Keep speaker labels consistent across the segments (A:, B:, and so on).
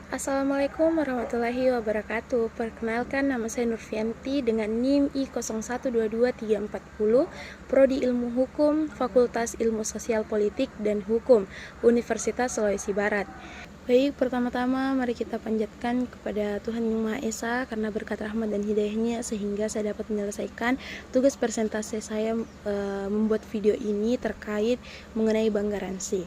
A: Assalamualaikum warahmatullahi wabarakatuh. Perkenalkan, nama saya Nurfianti dengan NIM I0122340340, Prodi Ilmu Hukum, Fakultas Ilmu Sosial Politik dan Hukum, Universitas Sulawesi Barat. Baik, pertama-tama mari kita panjatkan kepada Tuhan Yang Maha Esa karena berkat rahmat dan hidayahnya sehingga saya dapat menyelesaikan tugas presentasi saya membuat video ini terkait mengenai bank garansi.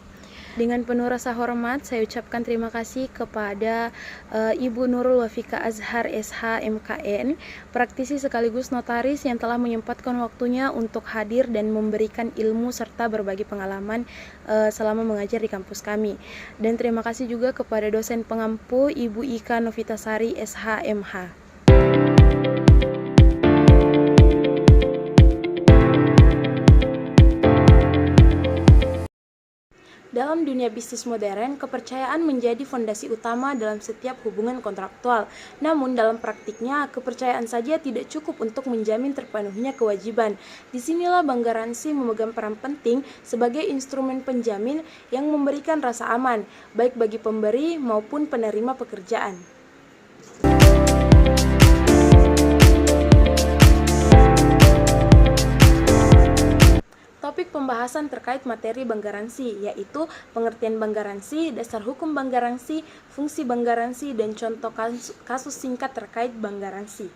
A: Dengan penuh rasa hormat, saya ucapkan terima kasih kepada Ibu Nurul Wafika Azhar SH MKN, praktisi sekaligus notaris yang telah menyempatkan waktunya untuk hadir dan memberikan ilmu serta berbagi pengalaman selama mengajar di kampus kami. Dan terima kasih juga kepada dosen pengampu Ibu Ika Novitasari SH MH. Dalam dunia bisnis modern, kepercayaan menjadi fondasi utama dalam setiap hubungan kontraktual. Namun dalam praktiknya, kepercayaan saja tidak cukup untuk menjamin terpenuhinya kewajiban. Disinilah bank garansi memegang peran penting sebagai instrumen penjamin yang memberikan rasa aman, baik bagi pemberi maupun penerima pekerjaan. Topik pembahasan terkait materi bank garansi, yaitu pengertian bank garansi, dasar hukum bank garansi, fungsi bank garansi, dan contoh kasus singkat terkait bank garansi.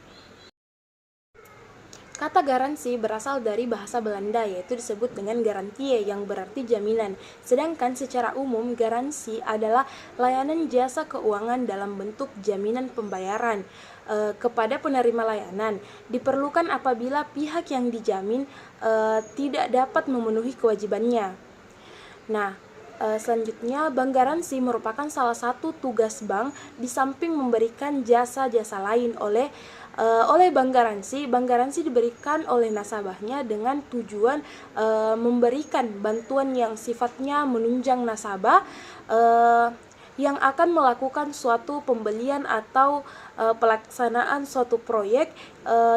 A: Kata garansi berasal dari bahasa Belanda, yaitu disebut dengan garantie yang berarti jaminan. Sedangkan secara umum garansi adalah layanan jasa keuangan dalam bentuk jaminan pembayaran kepada penerima layanan. Diperlukan apabila pihak yang dijamin tidak dapat memenuhi kewajibannya. Nah, selanjutnya, bank garansi merupakan salah satu tugas bank di samping memberikan jasa-jasa lain oleh bank garansi. Bank garansi diberikan oleh nasabahnya dengan tujuan memberikan bantuan yang sifatnya menunjang nasabah yang akan melakukan suatu pembelian atau pelaksanaan suatu proyek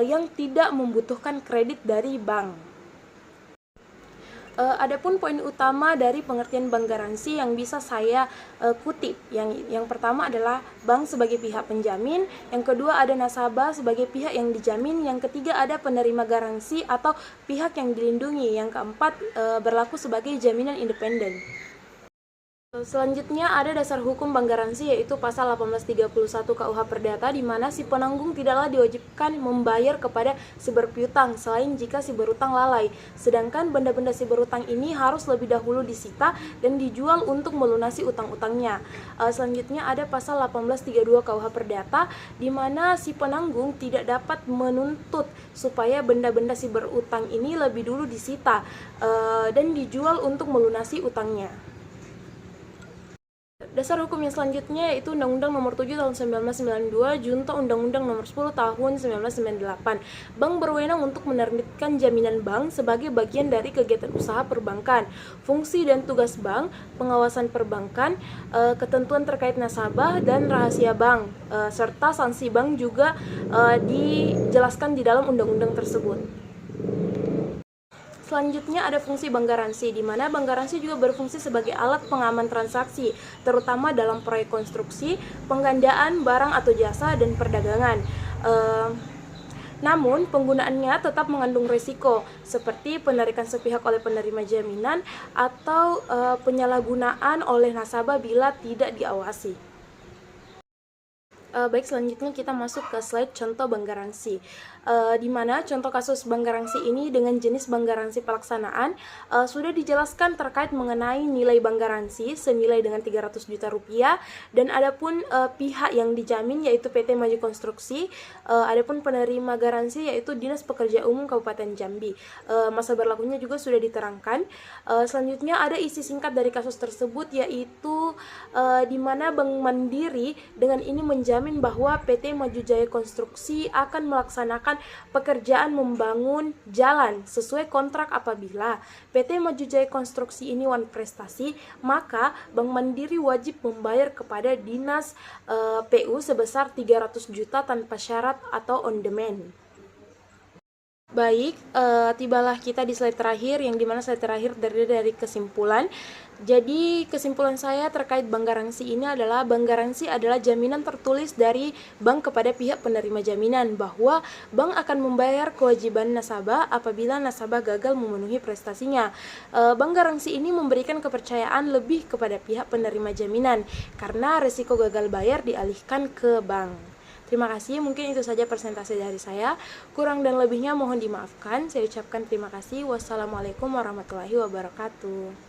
A: yang tidak membutuhkan kredit dari bank. Adapun poin utama dari pengertian bank garansi yang bisa saya kutip, yang pertama adalah bank sebagai pihak penjamin, yang kedua ada nasabah sebagai pihak yang dijamin, yang ketiga ada penerima garansi atau pihak yang dilindungi, yang keempat berlaku sebagai jaminan independen. Selanjutnya ada dasar hukum bank garansi, yaitu pasal 1831 KUH Perdata, di mana si penanggung tidaklah diwajibkan membayar kepada si berpiutang selain jika si berutang lalai. Sedangkan benda-benda si berutang ini harus lebih dahulu disita dan dijual untuk melunasi utang-utangnya. Selanjutnya ada pasal 1832 KUH Perdata, di mana si penanggung tidak dapat menuntut supaya benda-benda si berutang ini lebih dulu disita dan dijual untuk melunasi utangnya. Dasar hukum yang selanjutnya yaitu Undang-Undang Nomor 7 Tahun 1992, Junto Undang-Undang Nomor 10 Tahun 1998. Bank berwenang untuk menerbitkan jaminan bank sebagai bagian dari kegiatan usaha perbankan. Fungsi dan tugas bank, pengawasan perbankan, ketentuan terkait nasabah dan rahasia bank, serta sanksi bank juga dijelaskan di dalam undang-undang tersebut. Selanjutnya ada fungsi bank garansi, di mana bank garansi juga berfungsi sebagai alat pengaman transaksi, terutama dalam proyek konstruksi, penggandaan barang atau jasa, dan perdagangan. Namun, penggunaannya tetap mengandung risiko, seperti penarikan sepihak oleh penerima jaminan atau penyalahgunaan oleh nasabah bila tidak diawasi. Baik, selanjutnya kita masuk ke slide contoh bank garansi, di mana contoh kasus bank garansi ini dengan jenis bank garansi pelaksanaan sudah dijelaskan terkait mengenai nilai bank garansi senilai dengan 300 juta rupiah, dan adapun pihak yang dijamin yaitu PT Maju Konstruksi, adapun penerima garansi yaitu Dinas Pekerjaan Umum Kabupaten Jambi. Masa berlakunya juga sudah diterangkan. Selanjutnya ada isi singkat dari kasus tersebut, yaitu di mana Bank Mandiri dengan ini menjamin bahwa PT Maju Jaya Konstruksi akan melaksanakan pekerjaan membangun jalan sesuai kontrak. Apabila PT Maju Jaya Konstruksi ini wan prestasi, maka Bank Mandiri wajib membayar kepada Dinas PU sebesar 300 juta tanpa syarat atau on demand. Baik, tibalah kita di slide terakhir, yang dimana slide terakhir terdiri dari kesimpulan. Jadi kesimpulan saya terkait bank garansi ini adalah, bank garansi adalah jaminan tertulis dari bank kepada pihak penerima jaminan bahwa bank akan membayar kewajiban nasabah apabila nasabah gagal memenuhi prestasinya. Bank garansi ini memberikan kepercayaan lebih kepada pihak penerima jaminan karena risiko gagal bayar dialihkan ke bank. Terima kasih, mungkin itu saja presentasi dari saya. Kurang dan lebihnya mohon dimaafkan. Saya ucapkan terima kasih. Wassalamualaikum warahmatullahi wabarakatuh.